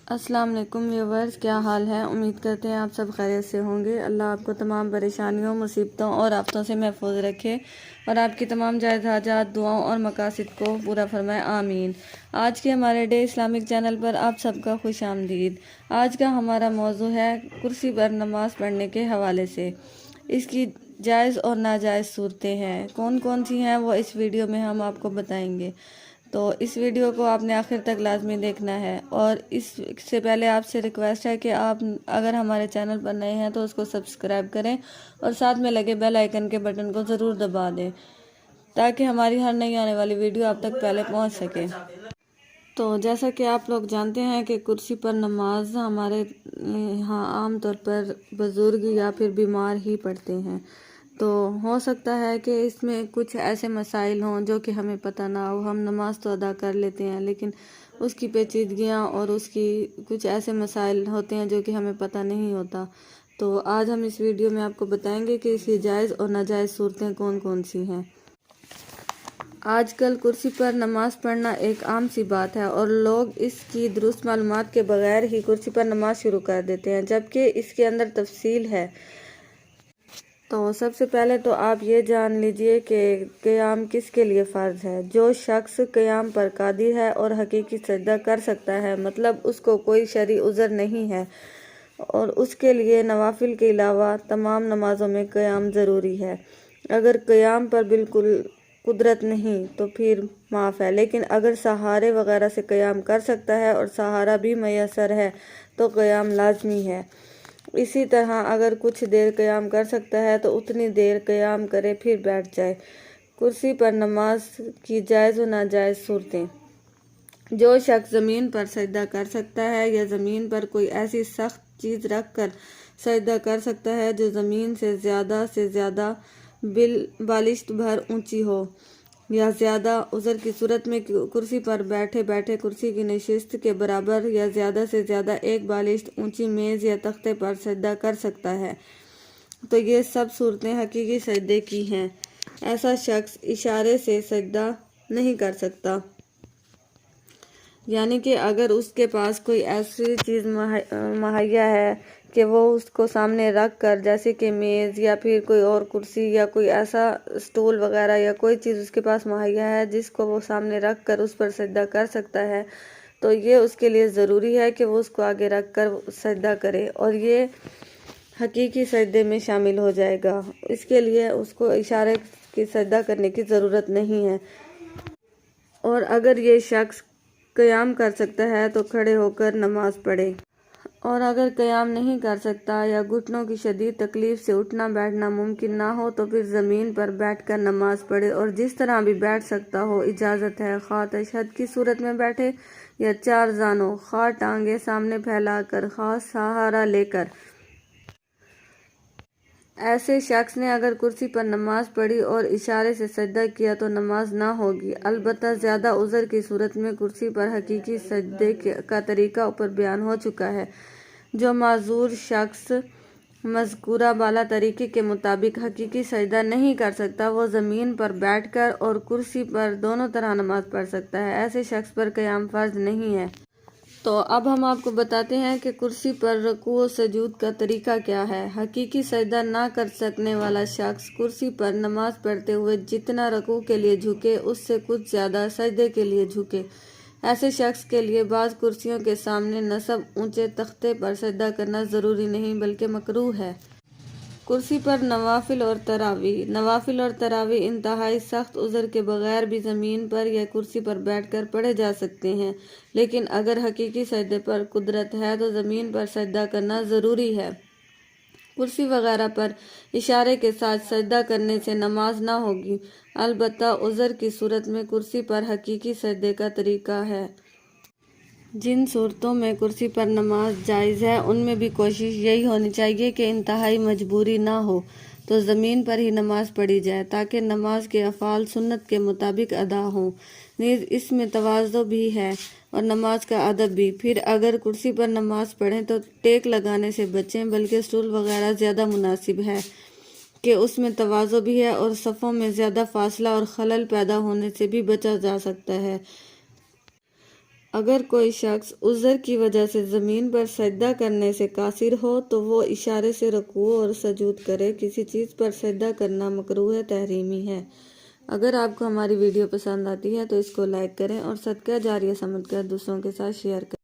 السلام علیکم ویورز، کیا حال ہے؟ امید کرتے ہیں آپ سب خیریت سے ہوں گے۔ اللہ آپ کو تمام پریشانیوں، مصیبتوں اور آفتوں سے محفوظ رکھے اور آپ کی تمام جائز حاجات، دعاؤں اور مقاصد کو پورا فرمائے، آمین۔ آج کے ہمارے ڈے اسلامک چینل پر آپ سب کا خوش آمدید۔ آج کا ہمارا موضوع ہے کرسی پر نماز پڑھنے کے حوالے سے۔ اس کی جائز اور ناجائز صورتیں ہیں، کون کون سی ہیں، وہ اس ویڈیو میں ہم آپ کو بتائیں گے۔ تو اس ویڈیو کو آپ نے آخر تک لازمی دیکھنا ہے، اور اس سے پہلے آپ سے ریکویسٹ ہے کہ آپ اگر ہمارے چینل پر نئے ہیں تو اس کو سبسکرائب کریں اور ساتھ میں لگے بیل آئیکن کے بٹن کو ضرور دبا دیں تاکہ ہماری ہر نئی آنے والی ویڈیو آپ تک پہلے پہنچ سکے۔ تو جیسا کہ آپ لوگ جانتے ہیں کہ کرسی پر نماز ہمارے یہاں عام طور پر بزرگ یا پھر بیمار ہی پڑھتے ہیں۔ تو ہو سکتا ہے کہ اس میں کچھ ایسے مسائل ہوں جو کہ ہمیں پتہ نہ ہو، ہم نماز تو ادا کر لیتے ہیں لیکن اس کی پیچیدگیاں اور اس کی کچھ ایسے مسائل ہوتے ہیں جو کہ ہمیں پتہ نہیں ہوتا۔ تو آج ہم اس ویڈیو میں آپ کو بتائیں گے کہ اس کی جائز اور ناجائز صورتیں کون کون سی ہیں۔ آج کل کرسی پر نماز پڑھنا ایک عام سی بات ہے اور لوگ اس کی درست معلومات کے بغیر ہی کرسی پر نماز شروع کر دیتے ہیں، جبکہ اس کے اندر تفصیل ہے۔ تو سب سے پہلے تو آپ یہ جان لیجئے کہ قیام کس کے لیے فرض ہے۔ جو شخص قیام پر قادر ہے اور حقیقی سجدہ کر سکتا ہے، مطلب اس کو کوئی شرعی عذر نہیں ہے، اور اس کے لیے نوافل کے علاوہ تمام نمازوں میں قیام ضروری ہے۔ اگر قیام پر بالکل قدرت نہیں تو پھر معاف ہے، لیکن اگر سہارے وغیرہ سے قیام کر سکتا ہے اور سہارا بھی میسر ہے تو قیام لازمی ہے۔ اسی طرح اگر کچھ دیر قیام کر سکتا ہے تو اتنی دیر قیام کرے پھر بیٹھ جائے۔ کرسی پر نماز کی جائز و ناجائز صورتیں۔ جو شخص زمین پر سجدہ کر سکتا ہے یا زمین پر کوئی ایسی سخت چیز رکھ کر سجدہ کر سکتا ہے جو زمین سے زیادہ بالشت بھر اونچی ہو، یا زیادہ عذر کی صورت میں کرسی پر بیٹھے بیٹھے کرسی کی نشست کے برابر یا زیادہ سے زیادہ ایک بالشت اونچی میز یا تختے پر سجدہ کر سکتا ہے، تو یہ سب صورتیں حقیقی سجدے کی ہیں۔ ایسا شخص اشارے سے سجدہ نہیں کر سکتا، یعنی کہ اگر اس کے پاس کوئی ایسی چیز مہیا ہے کہ وہ اس کو سامنے رکھ کر، جیسے کہ میز یا پھر کوئی اور کرسی یا کوئی ایسا سٹول وغیرہ یا کوئی چیز اس کے پاس مہیا ہے جس کو وہ سامنے رکھ کر اس پر سجدہ کر سکتا ہے، تو یہ اس کے لیے ضروری ہے کہ وہ اس کو آگے رکھ کر سجدہ کرے، اور یہ حقیقی سجدے میں شامل ہو جائے گا۔ اس کے لیے اس کو اشارے کی سجدہ کرنے کی ضرورت نہیں ہے۔ اور اگر یہ شخص قیام کر سکتا ہے تو کھڑے ہو کر نماز پڑھے، اور اگر قیام نہیں کر سکتا یا گھٹنوں کی شدید تکلیف سے اٹھنا بیٹھنا ممکن نہ ہو تو پھر زمین پر بیٹھ کر نماز پڑھے، اور جس طرح بھی بیٹھ سکتا ہو اجازت ہے، خواہ تشہد کی صورت میں بیٹھے یا چار زانوں، خواہ ٹانگیں سامنے پھیلا کر، خواہ سہارا لے کر۔ ایسے شخص نے اگر کرسی پر نماز پڑھی اور اشارے سے سجدہ کیا تو نماز نہ ہوگی، البتہ زیادہ عذر کی صورت میں کرسی پر حقیقی سجدے کا طریقہ اوپر بیان ہو چکا ہے۔ جو معذور شخص مذکورہ بالا طریقے کے مطابق حقیقی سجدہ نہیں کر سکتا، وہ زمین پر بیٹھ کر اور کرسی پر دونوں طرح نماز پڑھ سکتا ہے۔ ایسے شخص پر قیام فرض نہیں ہے۔ تو اب ہم آپ کو بتاتے ہیں کہ کرسی پر رکوع و سجود کا طریقہ کیا ہے۔ حقیقی سجدہ نہ کر سکنے والا شخص کرسی پر نماز پڑھتے ہوئے جتنا رکوع کے لیے جھکے اس سے کچھ زیادہ سجدے کے لیے جھکے۔ ایسے شخص کے لیے بعض کرسیوں کے سامنے نصب اونچے تختے پر سجدہ کرنا ضروری نہیں بلکہ مکروہ ہے۔ کرسی پر نوافل اور تراویح۔ نوافل اور تراویح انتہائی سخت عذر کے بغیر بھی زمین پر یا کرسی پر بیٹھ کر پڑھے جا سکتے ہیں، لیکن اگر حقیقی سجدے پر قدرت ہے تو زمین پر سجدہ کرنا ضروری ہے۔ کرسی وغیرہ پر اشارے کے ساتھ سجدہ کرنے سے نماز نہ ہوگی، البتہ عذر کی صورت میں کرسی پر حقیقی سجدے کا طریقہ ہے۔ جن صورتوں میں کرسی پر نماز جائز ہے ان میں بھی کوشش یہی ہونی چاہیے کہ انتہائی مجبوری نہ ہو تو زمین پر ہی نماز پڑھی جائے، تاکہ نماز کے افعال سنت کے مطابق ادا ہوں۔ نیز اس میں تواضع بھی ہے اور نماز کا ادب بھی۔ پھر اگر کرسی پر نماز پڑھیں تو ٹیک لگانے سے بچیں، بلکہ سٹول وغیرہ زیادہ مناسب ہے کہ اس میں تواضع بھی ہے اور صفوں میں زیادہ فاصلہ اور خلل پیدا ہونے سے بھی بچا جا سکتا ہے۔ اگر کوئی شخص عذر کی وجہ سے زمین پر سجدہ کرنے سے قاصر ہو تو وہ اشارے سے رکوع اور سجود کرے۔ کسی چیز پر سجدہ کرنا مکروہ تحریمی ہے۔ اگر آپ کو ہماری ویڈیو پسند آتی ہے تو اس کو لائک کریں اور صدقہ جاریہ سمجھ کر دوسروں کے ساتھ شیئر کریں۔